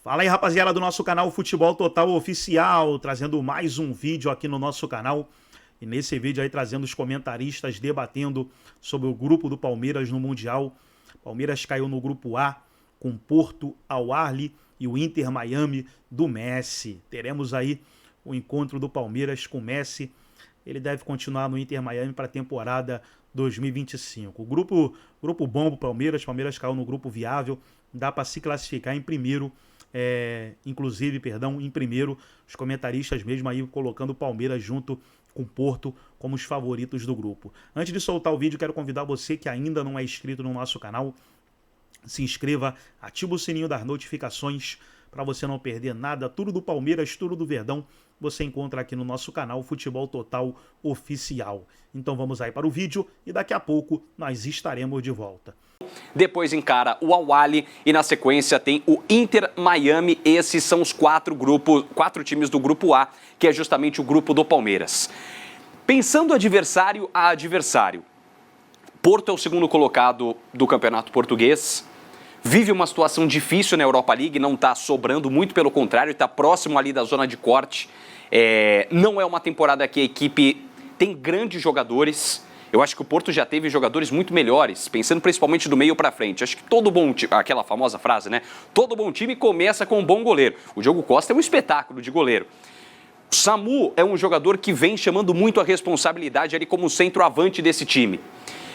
Fala aí, rapaziada do nosso canal Futebol Total Oficial, trazendo mais um vídeo aqui no nosso canal. E nesse vídeo aí trazendo os comentaristas debatendo sobre o grupo do Palmeiras no Mundial. Palmeiras caiu no grupo A com Porto, Al-Ahly e o Inter Miami do Messi. Teremos aí o encontro do Palmeiras com Messi. Ele deve continuar no Inter Miami para a temporada 2025. Grupo bom pro Palmeiras. Palmeiras caiu no grupo viável. Dá para se classificar em primeiro. Em primeiro, os comentaristas mesmo aí colocando o Palmeiras junto com o Porto como os favoritos do grupo. Antes de soltar o vídeo, quero convidar você que ainda não é inscrito no nosso canal, se inscreva, ativa o sininho das notificações para você não perder nada, tudo do Palmeiras, tudo do Verdão, você encontra aqui no nosso canal Futebol Total Oficial. Então vamos aí para o vídeo e daqui a pouco nós estaremos de volta. Depois encara o Al-Ahly e na sequência tem o Inter Miami. Esses são os quatro times do grupo A, que é justamente o grupo do Palmeiras. Pensando adversário a adversário, Porto é o segundo colocado do campeonato português, vive uma situação difícil na Europa League, não está sobrando, muito pelo contrário, está próximo ali da zona de corte. Não é uma temporada que a equipe tem grandes jogadores. Eu acho que o Porto já teve jogadores muito melhores, pensando principalmente do meio para frente. Acho que todo bom time, aquela famosa frase, né? Todo bom time começa com um bom goleiro. O Diogo Costa é um espetáculo de goleiro. O Samu é um jogador que vem chamando muito a responsabilidade ali como centroavante desse time.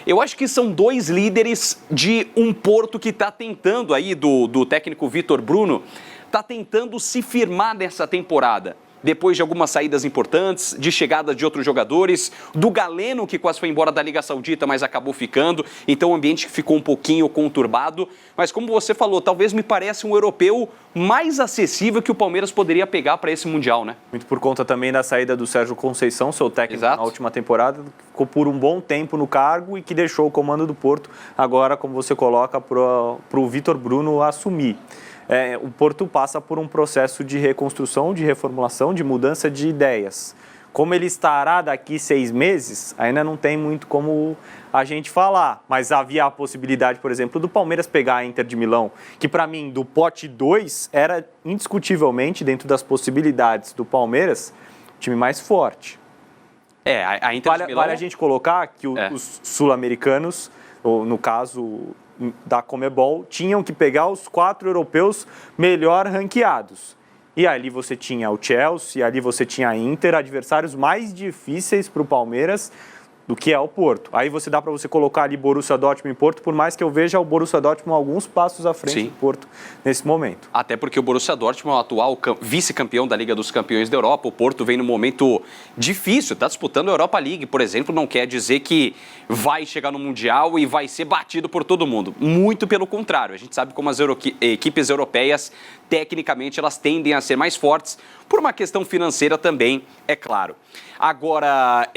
Eu acho que são dois líderes de um Porto que está tentando aí, do técnico Vitor Bruno, está tentando se firmar nessa temporada. Depois de algumas saídas importantes, de chegada de outros jogadores, do Galeno, que quase foi embora da Liga Saudita, mas acabou ficando, então o ambiente ficou um pouquinho conturbado. Mas como você falou, talvez me pareça um europeu mais acessível que o Palmeiras poderia pegar para esse Mundial, né? Muito por conta também da saída do Sérgio Conceição, seu técnico na última temporada, ficou por um bom tempo no cargo e que deixou o comando do Porto, agora, como você coloca, para o Vitor Bruno assumir. O Porto passa por um processo de reconstrução, de reformulação, de mudança de ideias. Como ele estará daqui 6 meses, ainda não tem muito como a gente falar. Mas havia a possibilidade, por exemplo, do Palmeiras pegar a Inter de Milão, que para mim, do pote 2, era indiscutivelmente, dentro das possibilidades do Palmeiras, o time mais forte. A Inter de Milão... Vale a gente colocar que os sul-americanos, ou no caso da Conmebol, tinham que pegar os 4 europeus melhor ranqueados. E ali você tinha o Chelsea, ali você tinha a Inter, adversários mais difíceis para o Palmeiras do que é o Porto. Aí dá para você colocar ali Borussia Dortmund e Porto, por mais que eu veja o Borussia Dortmund alguns passos à frente do Porto nesse momento. Até porque o Borussia Dortmund é o atual vice-campeão da Liga dos Campeões da Europa. O Porto vem num momento difícil, está disputando a Europa League, por exemplo, não quer dizer que vai chegar no Mundial e vai ser batido por todo mundo. Muito pelo contrário. A gente sabe como as equipes europeias, tecnicamente, elas tendem a ser mais fortes, por uma questão financeira também, é claro. Agora,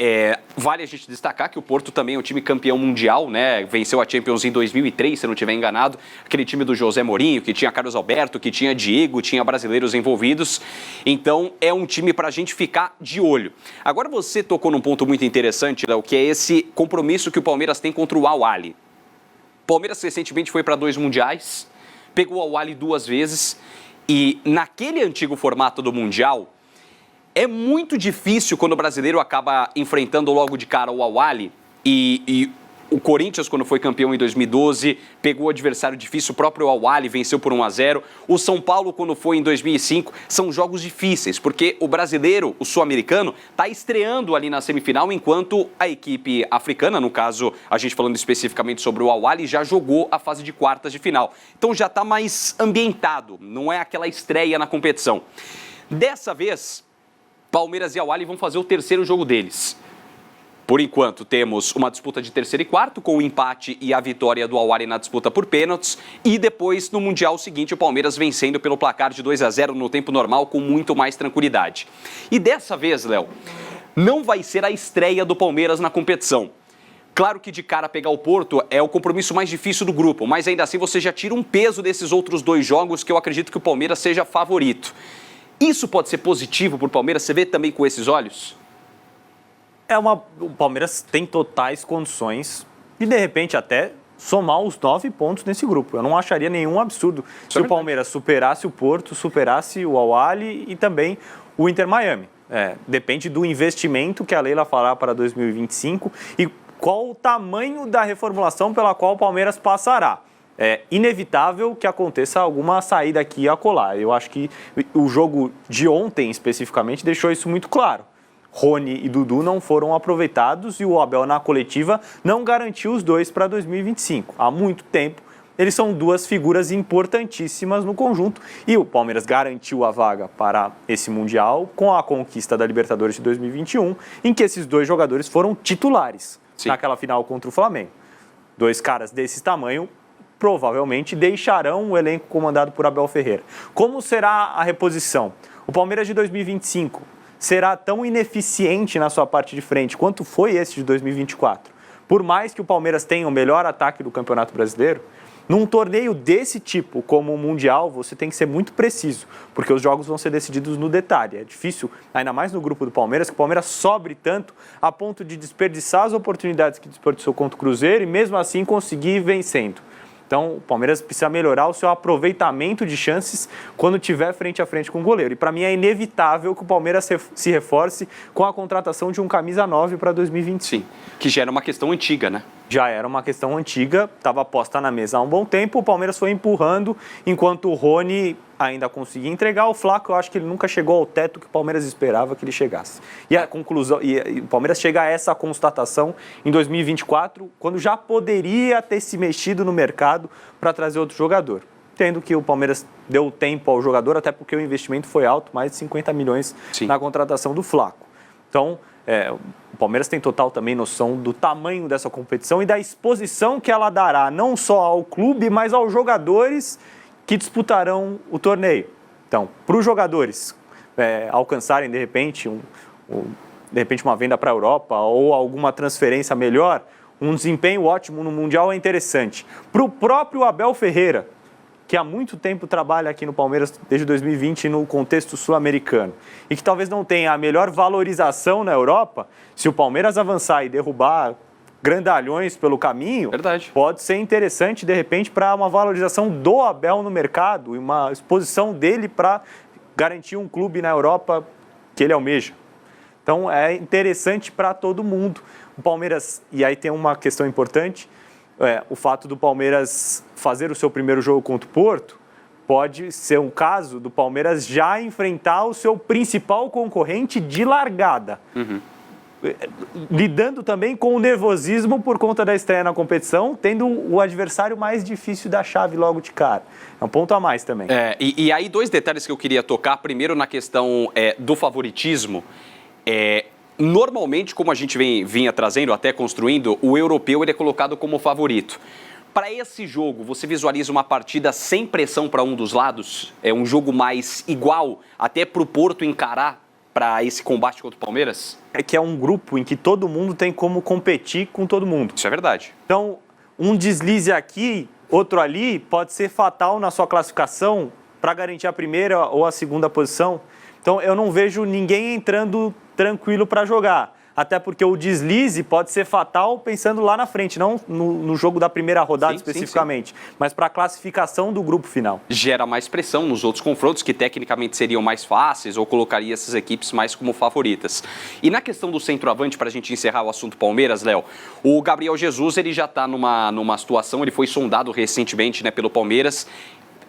vale a gente destacar que o Porto também é um time campeão mundial, né? Venceu a Champions em 2003, se não estiver enganado. Aquele time do José Mourinho, que tinha Carlos Alberto, que tinha Diego, tinha brasileiros envolvidos. Então, é um time para a gente ficar de olho. Agora, você tocou num ponto muito interessante, Léo, que é esse compromisso que o Palmeiras tem contra o Al-Ahly. O Palmeiras recentemente foi para 2 mundiais, pegou o Al-Ahly 2 vezes. E naquele antigo formato do Mundial, é muito difícil quando o brasileiro acaba enfrentando logo de cara o Al-Ahly e o Corinthians, quando foi campeão em 2012, pegou o adversário difícil, o próprio Al-Ahly venceu por 1-0. O São Paulo, quando foi em 2005, são jogos difíceis, porque o brasileiro, o sul-americano, está estreando ali na semifinal, enquanto a equipe africana, no caso, a gente falando especificamente sobre o Al-Ahly, já jogou a fase de quartas de final. Então já está mais ambientado, não é aquela estreia na competição. Dessa vez, Palmeiras e Al-Ahly vão fazer o terceiro jogo deles. Por enquanto, temos uma disputa de terceiro e quarto, com o empate e a vitória do Al-Ahly na disputa por pênaltis. E depois, no Mundial seguinte, o Palmeiras vencendo pelo placar de 2-0 no tempo normal, com muito mais tranquilidade. E dessa vez, Léo, não vai ser a estreia do Palmeiras na competição. Claro que de cara pegar o Porto é o compromisso mais difícil do grupo, mas ainda assim você já tira um peso desses outros 2 jogos que eu acredito que o Palmeiras seja favorito. Isso pode ser positivo para o Palmeiras? Você vê também com esses olhos? O Palmeiras tem totais condições e, de repente, até somar os 9 pontos nesse grupo. Eu não acharia nenhum absurdo se o Palmeiras superasse o Porto, superasse o Al-Ahly e também o Inter Miami. Depende do investimento que a Leila fará para 2025 e qual o tamanho da reformulação pela qual o Palmeiras passará. É inevitável que aconteça alguma saída aqui e acolá. Eu acho que o jogo de ontem, especificamente, deixou isso muito claro. Rony e Dudu não foram aproveitados e o Abel, na coletiva, não garantiu os dois para 2025. Há muito tempo, eles são duas figuras importantíssimas no conjunto e o Palmeiras garantiu a vaga para esse Mundial com a conquista da Libertadores de 2021, em que esses dois jogadores foram titulares naquela final contra o Flamengo. Dois caras desse tamanho provavelmente deixarão o elenco comandado por Abel Ferreira. Como será a reposição? O Palmeiras de 2025 será tão ineficiente na sua parte de frente quanto foi esse de 2024. Por mais que o Palmeiras tenha o melhor ataque do Campeonato Brasileiro, num torneio desse tipo, como o Mundial, você tem que ser muito preciso, porque os jogos vão ser decididos no detalhe. É difícil, ainda mais no grupo do Palmeiras, que o Palmeiras sobre tanto a ponto de desperdiçar as oportunidades que desperdiçou contra o Cruzeiro e mesmo assim conseguir ir vencendo. Então, o Palmeiras precisa melhorar o seu aproveitamento de chances quando tiver frente a frente com o goleiro. E para mim é inevitável que o Palmeiras se reforce com a contratação de um camisa 9 para 2025. Sim, que já era uma questão antiga, né? Já era uma questão antiga, estava posta na mesa há um bom tempo, o Palmeiras foi empurrando, enquanto o Rony ainda conseguia entregar. O Flaco, eu acho que ele nunca chegou ao teto que o Palmeiras esperava que ele chegasse. E a conclusão, e o Palmeiras chega a essa constatação em 2024, quando já poderia ter se mexido no mercado para trazer outro jogador. Tendo que o Palmeiras deu tempo ao jogador, até porque o investimento foi alto, mais de 50 milhões na contratação do Flaco. Então, o Palmeiras tem total também noção do tamanho dessa competição e da exposição que ela dará não só ao clube, mas aos jogadores que disputarão o torneio. Então, para os jogadores alcançarem, de repente, uma venda para a Europa ou alguma transferência melhor, um desempenho ótimo no Mundial é interessante. Para o próprio Abel Ferreira, que há muito tempo trabalha aqui no Palmeiras, desde 2020, no contexto sul-americano, e que talvez não tenha a melhor valorização na Europa, se o Palmeiras avançar e derrubar grandalhões pelo caminho, pode ser interessante, de repente, para uma valorização do Abel no mercado e uma exposição dele para garantir um clube na Europa que ele almeja. Então, é interessante para todo mundo. O Palmeiras, e aí tem uma questão importante, o fato do Palmeiras fazer o seu primeiro jogo contra o Porto pode ser um caso do Palmeiras já enfrentar o seu principal concorrente de largada. Lidando também com o nervosismo por conta da estreia na competição, tendo o adversário mais difícil da chave logo de cara. É um ponto a mais também. E aí 2 detalhes que eu queria tocar. Primeiro na questão do favoritismo. Normalmente, como a gente vinha trazendo, até construindo, o europeu ele é colocado como favorito. Para esse jogo, você visualiza uma partida sem pressão para um dos lados? É um jogo mais igual, até para o Porto encarar para esse combate contra o Palmeiras? É que é um grupo em que todo mundo tem como competir com todo mundo. Isso é verdade. Então, um deslize aqui, outro ali, pode ser fatal na sua classificação para garantir a primeira ou a segunda posição. Então, eu não vejo ninguém entrando tranquilo para jogar. Até porque o deslize pode ser fatal pensando lá na frente, não no jogo da primeira rodada especificamente, mas para a classificação do grupo final. Gera mais pressão nos outros confrontos, que tecnicamente seriam mais fáceis, ou colocaria essas equipes mais como favoritas. E na questão do centroavante, para a gente encerrar o assunto Palmeiras, Léo, o Gabriel Jesus ele já está numa situação, ele foi sondado recentemente, né, pelo Palmeiras.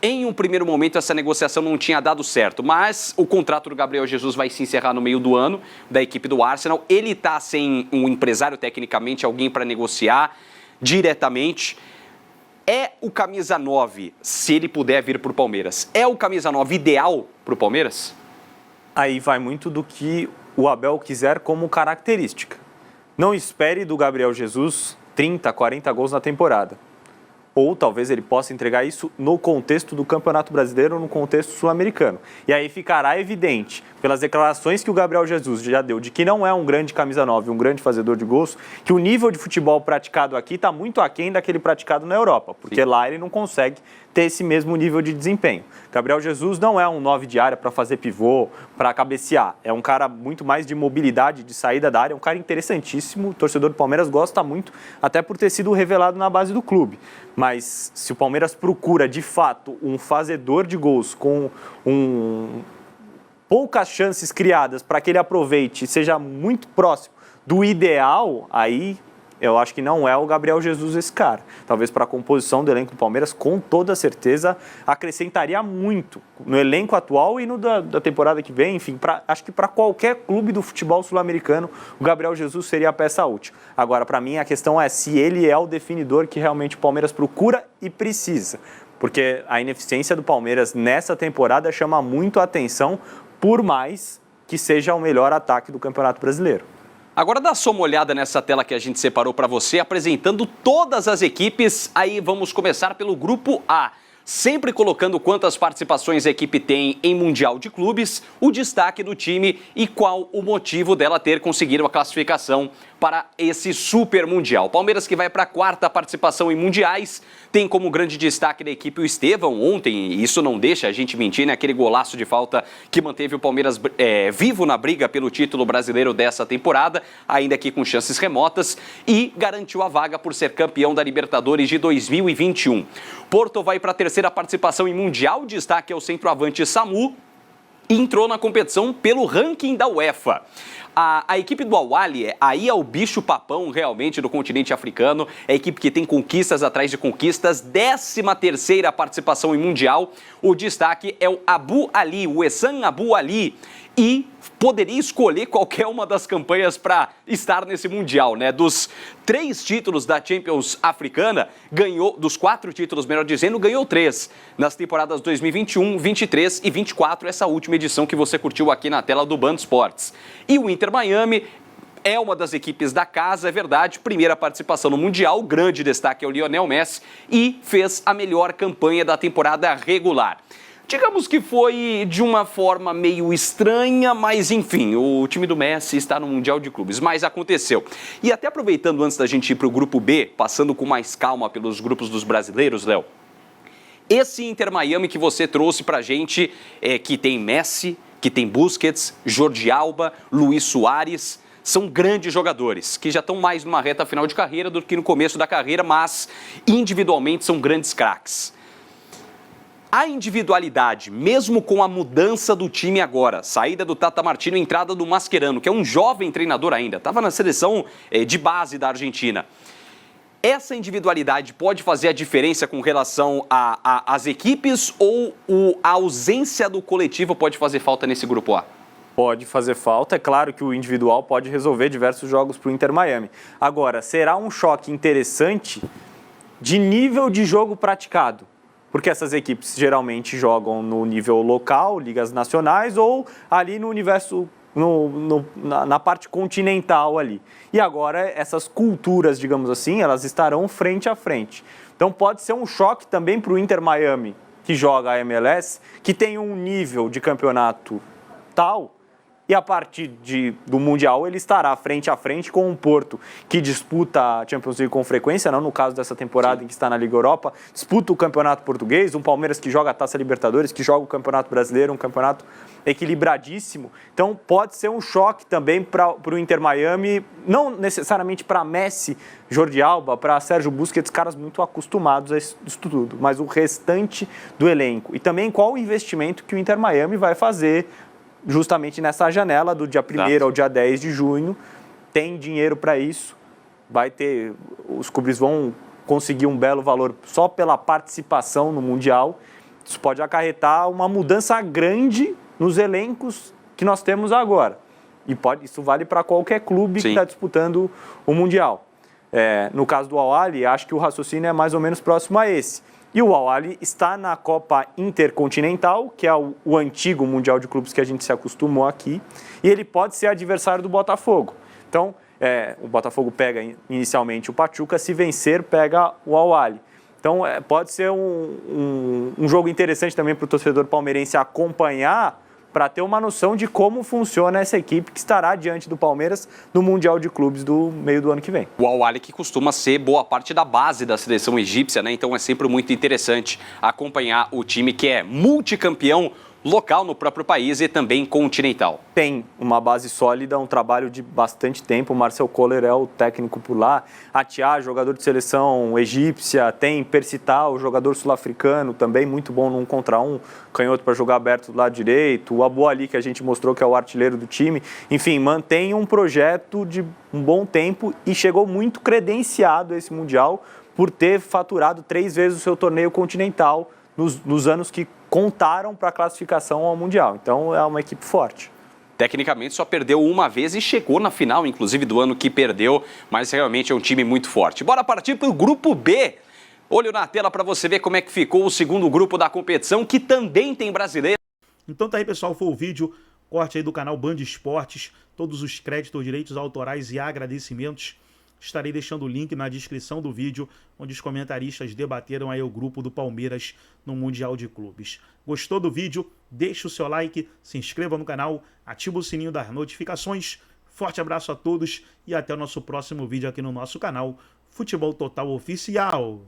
Em um primeiro momento, essa negociação não tinha dado certo, mas o contrato do Gabriel Jesus vai se encerrar no meio do ano, da equipe do Arsenal. Ele está sem um empresário, tecnicamente, alguém para negociar diretamente. É o camisa 9, se ele puder vir para o Palmeiras, é o camisa 9 ideal para o Palmeiras? Aí vai muito do que o Abel quiser como característica. Não espere do Gabriel Jesus 30, 40 gols na temporada. Ou talvez ele possa entregar isso no contexto do Campeonato Brasileiro ou no contexto sul-americano. E aí ficará evidente, pelas declarações que o Gabriel Jesus já deu, de que não é um grande camisa 9, um grande fazedor de gols, que o nível de futebol praticado aqui está muito aquém daquele praticado na Europa, porque lá ele não consegue ter esse mesmo nível de desempenho. Gabriel Jesus não é um 9 de área para fazer pivô, para cabecear. É um cara muito mais de mobilidade, de saída da área, é um cara interessantíssimo. O torcedor do Palmeiras gosta muito, até por ter sido revelado na base do clube. Mas se o Palmeiras procura, de fato, um fazedor de gols com poucas chances criadas para que ele aproveite e seja muito próximo do ideal, aí eu acho que não é o Gabriel Jesus esse cara. Talvez para a composição do elenco do Palmeiras, com toda certeza, acrescentaria muito no elenco atual e no da temporada que vem. Enfim, acho que para qualquer clube do futebol sul-americano, o Gabriel Jesus seria a peça útil. Agora, para mim, a questão é se ele é o definidor que realmente o Palmeiras procura e precisa. Porque a ineficiência do Palmeiras nessa temporada chama muito a atenção, por mais que seja o melhor ataque do Campeonato Brasileiro. Agora dá só uma olhada nessa tela que a gente separou para você, apresentando todas as equipes. Aí vamos começar pelo Grupo A. Sempre colocando quantas participações a equipe tem em Mundial de Clubes, o destaque do time e qual o motivo dela ter conseguido a classificação para esse Super Mundial. Palmeiras, que vai para a 4ª participação em Mundiais, tem como grande destaque da equipe o Estevão. Ontem, isso não deixa a gente mentir, né? Aquele golaço de falta que manteve o Palmeiras vivo na briga pelo título brasileiro dessa temporada, ainda que com chances remotas, e garantiu a vaga por ser campeão da Libertadores de 2021. Porto vai para a 3ª participação em Mundial, destaque ao centroavante Samu, e entrou na competição pelo ranking da UEFA. A equipe do Al-Ahly aí é o bicho papão realmente do continente africano, é a equipe que tem conquistas atrás de conquistas, 13ª participação em Mundial. O destaque é o Abu Ali, o Essam Abu Ali, e poderia escolher qualquer uma das campanhas para estar nesse Mundial, né? Dos 3 títulos da Champions africana, ganhou, dos 4 títulos, melhor dizendo, ganhou 3 nas temporadas 2021, 23 e 24, essa última edição que você curtiu aqui na tela do Band Esportes. E o Inter Miami é uma das equipes da casa, é verdade, primeira participação no Mundial, grande destaque é o Lionel Messi e fez a melhor campanha da temporada regular. Digamos que foi de uma forma meio estranha, mas enfim, o time do Messi está no Mundial de Clubes, mas aconteceu. E até aproveitando antes da gente ir para o Grupo B, passando com mais calma pelos grupos dos brasileiros, Léo, esse Inter Miami que você trouxe para a gente, que tem Messi, que tem Busquets, Jordi Alba, Luis Suárez, são grandes jogadores, que já estão mais numa reta final de carreira do que no começo da carreira, mas individualmente são grandes craques. A individualidade, mesmo com a mudança do time agora, saída do Tata Martino, entrada do Mascherano, que é um jovem treinador ainda, estava na seleção de base da Argentina. Essa individualidade pode fazer a diferença com relação às equipes ou a ausência do coletivo pode fazer falta nesse Grupo A? Pode fazer falta, é claro que o individual pode resolver diversos jogos para o Inter Miami. Agora, será um choque interessante de nível de jogo praticado? Porque essas equipes geralmente jogam no nível local, ligas nacionais, ou ali no universo, na parte continental ali. E agora essas culturas, digamos assim, elas estarão frente a frente. Então pode ser um choque também para o Inter Miami, que joga a MLS, que tem um nível de campeonato tal, e a partir do Mundial ele estará frente a frente com o Porto, que disputa a Champions League com frequência, não no caso dessa temporada em que está na Liga Europa, disputa o Campeonato Português, um Palmeiras que joga a Taça Libertadores, que joga o Campeonato Brasileiro, um campeonato equilibradíssimo. Então pode ser um choque também para o Inter Miami, não necessariamente para Messi, Jordi Alba, para Sérgio Busquets, caras muito acostumados a isso tudo, mas o restante do elenco. E também qual o investimento que o Inter Miami vai fazer justamente nessa janela do dia 1º ao dia 10 de junho, tem dinheiro para isso, vai ter, os clubes vão conseguir um belo valor só pela participação no Mundial. Isso pode acarretar uma mudança grande nos elencos que nós temos agora. E isso vale para qualquer clube que está disputando o Mundial. No caso do Al-Ahly, acho que o raciocínio é mais ou menos próximo a esse. E o Al-Ahly está na Copa Intercontinental, que é o antigo Mundial de Clubes que a gente se acostumou aqui, e ele pode ser adversário do Botafogo. Então, o Botafogo pega inicialmente o Pachuca, se vencer, pega o Al-Ahly. Então, pode ser um jogo interessante também para o torcedor palmeirense acompanhar, para ter uma noção de como funciona essa equipe que estará diante do Palmeiras no Mundial de Clubes do meio do ano que vem. O Al-Ahly que costuma ser boa parte da base da seleção egípcia, né? Então é sempre muito interessante acompanhar o time que é multicampeão local no próprio país e também continental. Tem uma base sólida, um trabalho de bastante tempo. O Marcel Koller é o técnico por lá. Atiá, jogador de seleção egípcia. Tem Percital, jogador sul-africano, também muito bom no 1 contra 1. Canhoto para jogar aberto do lado direito. O Abu Ali, que a gente mostrou que é o artilheiro do time. Enfim, mantém um projeto de um bom tempo e chegou muito credenciado a esse Mundial por ter faturado 3 vezes o seu torneio continental nos anos que contaram para a classificação ao Mundial. Então é uma equipe forte. Tecnicamente só perdeu uma vez e chegou na final, inclusive do ano que perdeu, mas realmente é um time muito forte. Bora partir para o grupo B. Olho na tela para você ver como é que ficou o segundo grupo da competição, que também tem brasileiro. Então tá aí, pessoal, foi o vídeo, corte aí do canal Band Esportes, todos os créditos, direitos autorais e agradecimentos. Estarei deixando o link na descrição do vídeo, onde os comentaristas debateram aí o grupo do Palmeiras no Mundial de Clubes. Gostou do vídeo? Deixe o seu like, se inscreva no canal, ative o sininho das notificações. Forte abraço a todos e até o nosso próximo vídeo aqui no nosso canal Futebol Total Oficial.